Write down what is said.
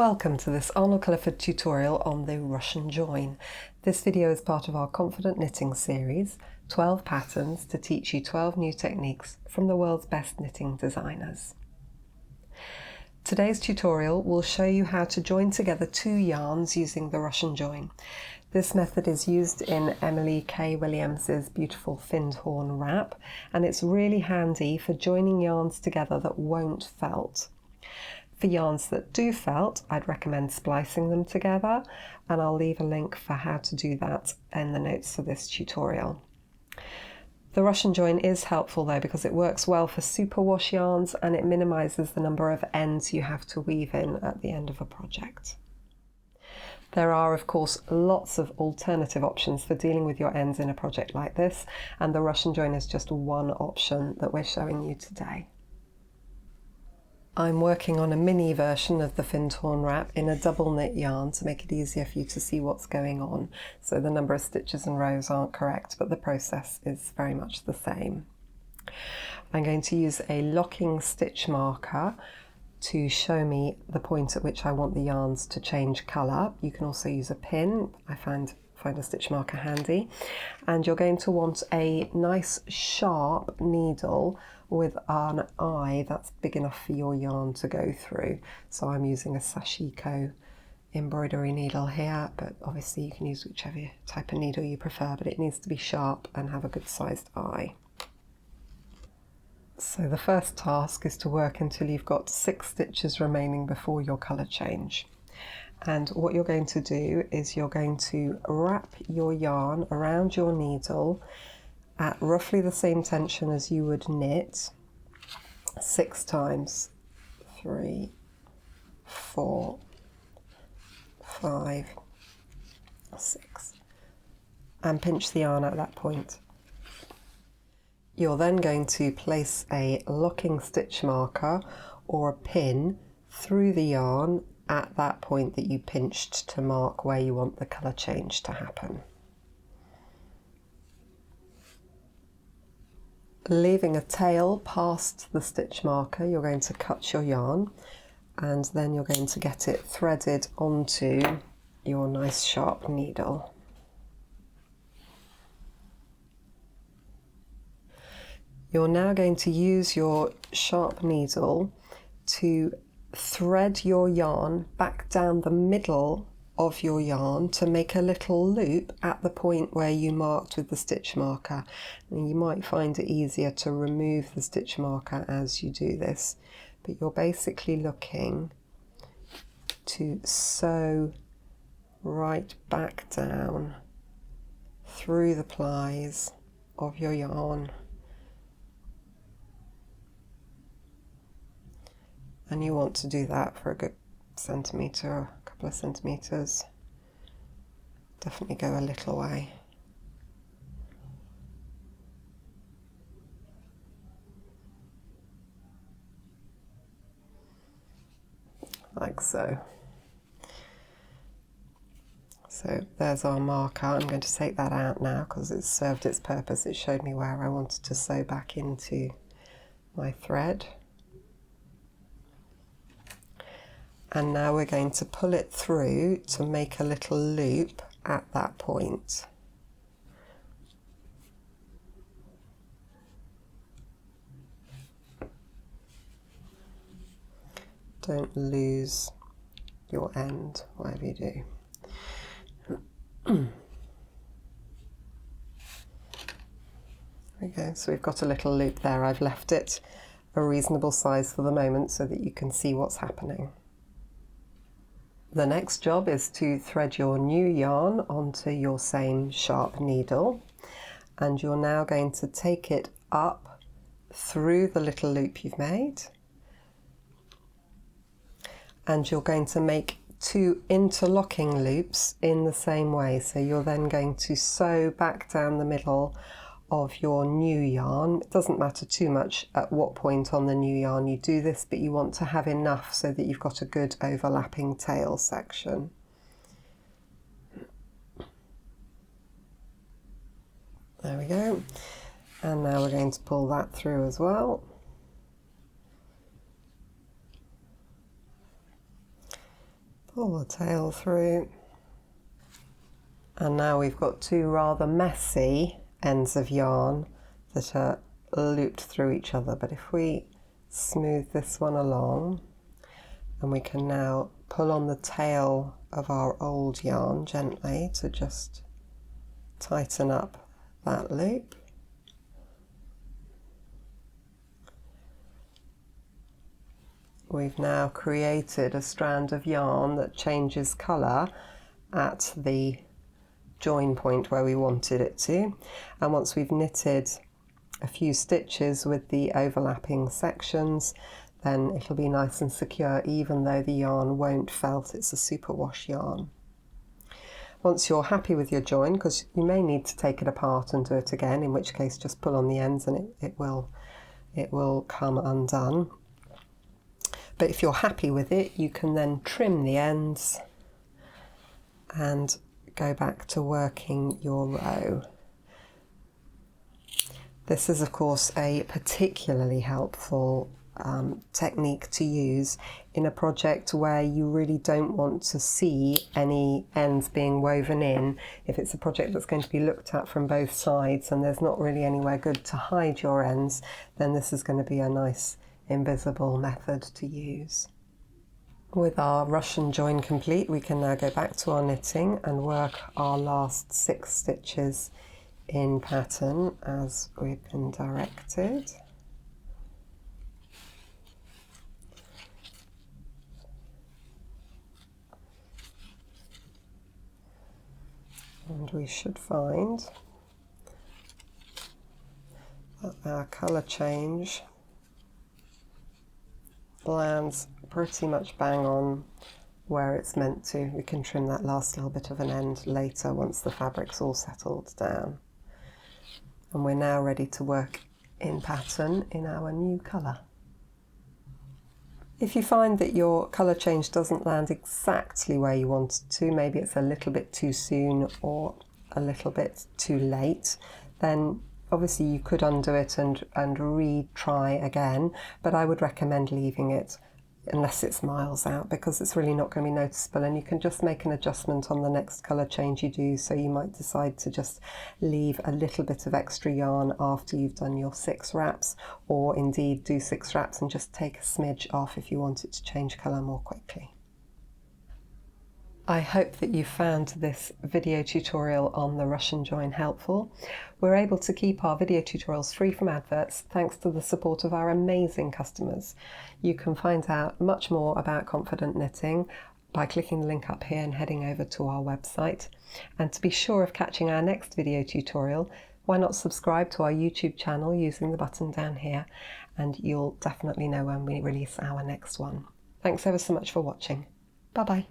Welcome to this Arnold Clifford tutorial on the Russian join. This video is part of our Confident Knitting series, 12 patterns to teach you 12 new techniques from the world's best knitting designers. Today's tutorial will show you how to join together two yarns using the Russian join. This method is used in Emily K. Williams's beautiful Findhorn Wrap, and it's really handy for joining yarns together that won't felt. For yarns that do felt, I'd recommend splicing them together, and I'll leave a link for how to do that in the notes for this tutorial. The Russian join is helpful though because it works well for superwash yarns and it minimises the number of ends you have to weave in at the end of a project. There are of course lots of alternative options for dealing with your ends in a project like this, and the Russian join is just one option that we're showing you today. I'm working on a mini version of the Findhorn Wrap in a double knit yarn to make it easier for you to see what's going on. So the number of stitches and rows aren't correct, but the process is very much the same. I'm going to use a locking stitch marker to show me the point at which I want the yarns to change colour. You can also use a pin. I find a stitch marker handy. And you're going to want a nice sharp needle with an eye that's big enough for your yarn to go through. So I'm using a Sashiko embroidery needle here, but obviously you can use whichever type of needle you prefer, but it needs to be sharp and have a good sized eye. So the first task is to work until you've got 6 stitches remaining before your colour change. And what you're going to do is you're going to wrap your yarn around your needle at roughly the same tension as you would knit 6 times. 3, 4, 5, 6. And pinch the yarn at that point. You're then going to place a locking stitch marker or a pin through the yarn at that point that you pinched to mark where you want the colour change to happen. Leaving a tail past the stitch marker, you're going to cut your yarn and then you're going to get it threaded onto your nice sharp needle. You're now going to use your sharp needle to thread your yarn back down the middle of your yarn to make a little loop at the point where you marked with the stitch marker. And you might find it easier to remove the stitch marker as you do this, but you're basically looking to sew right back down through the plies of your yarn. And you want to do that for a good centimetre or a couple of centimetres. Definitely go a little way. Like so. So there's our marker. I'm going to take that out now because it's served its purpose. It showed me where I wanted to sew back into my thread. And now we're going to pull it through to make a little loop at that point. Don't lose your end, whatever you do. There we go, so we've got a little loop there. I've left it a reasonable size for the moment so that you can see what's happening. The next job is to thread your new yarn onto your same sharp needle, and you're now going to take it up through the little loop you've made, and you're going to make 2 interlocking loops in the same way. So you're then going to sew back down the middle of your new yarn. It doesn't matter too much at what point on the new yarn you do this, but you want to have enough so that you've got a good overlapping tail section. There we go. And now we're going to pull that through as well. Pull the tail through. And now we've got two rather messy ends of yarn that are looped through each other. But if we smooth this one along, and we can now pull on the tail of our old yarn gently to just tighten up that loop. We've now created a strand of yarn that changes colour at the join point where we wanted it to, and once we've knitted a few stitches with the overlapping sections, then it'll be nice and secure even though the yarn won't felt. It's a superwash yarn. Once you're happy with your join, because you may need to take it apart and do it again, in which case just pull on the ends and it will come undone. But if you're happy with it, you can then trim the ends and go back to working your row. This is of course a particularly helpful technique to use in a project where you really don't want to see any ends being woven in. If it's a project that's going to be looked at from both sides and there's not really anywhere good to hide your ends, then this is going to be a nice invisible method to use. With our Russian join complete, we can now go back to our knitting and work our last 6 stitches in pattern as we've been directed. And we should find that our colour change lands pretty much bang on where it's meant to. We can trim that last little bit of an end later once the fabric's all settled down. And we're now ready to work in pattern in our new colour. If you find that your colour change doesn't land exactly where you want it to, maybe it's a little bit too soon or a little bit too late, then obviously you could undo it and retry again, but I would recommend leaving it unless it's miles out, because it's really not going to be noticeable, and you can just make an adjustment on the next colour change you do. So you might decide to just leave a little bit of extra yarn after you've done your 6 wraps, or indeed do 6 wraps and just take a smidge off if you want it to change colour more quickly. I hope that you found this video tutorial on the Russian join helpful. We're able to keep our video tutorials free from adverts thanks to the support of our amazing customers. You can find out much more about confident knitting by clicking the link up here and heading over to our website. And to be sure of catching our next video tutorial, why not subscribe to our YouTube channel using the button down here, and you'll definitely know when we release our next one. Thanks ever so much for watching. Bye bye.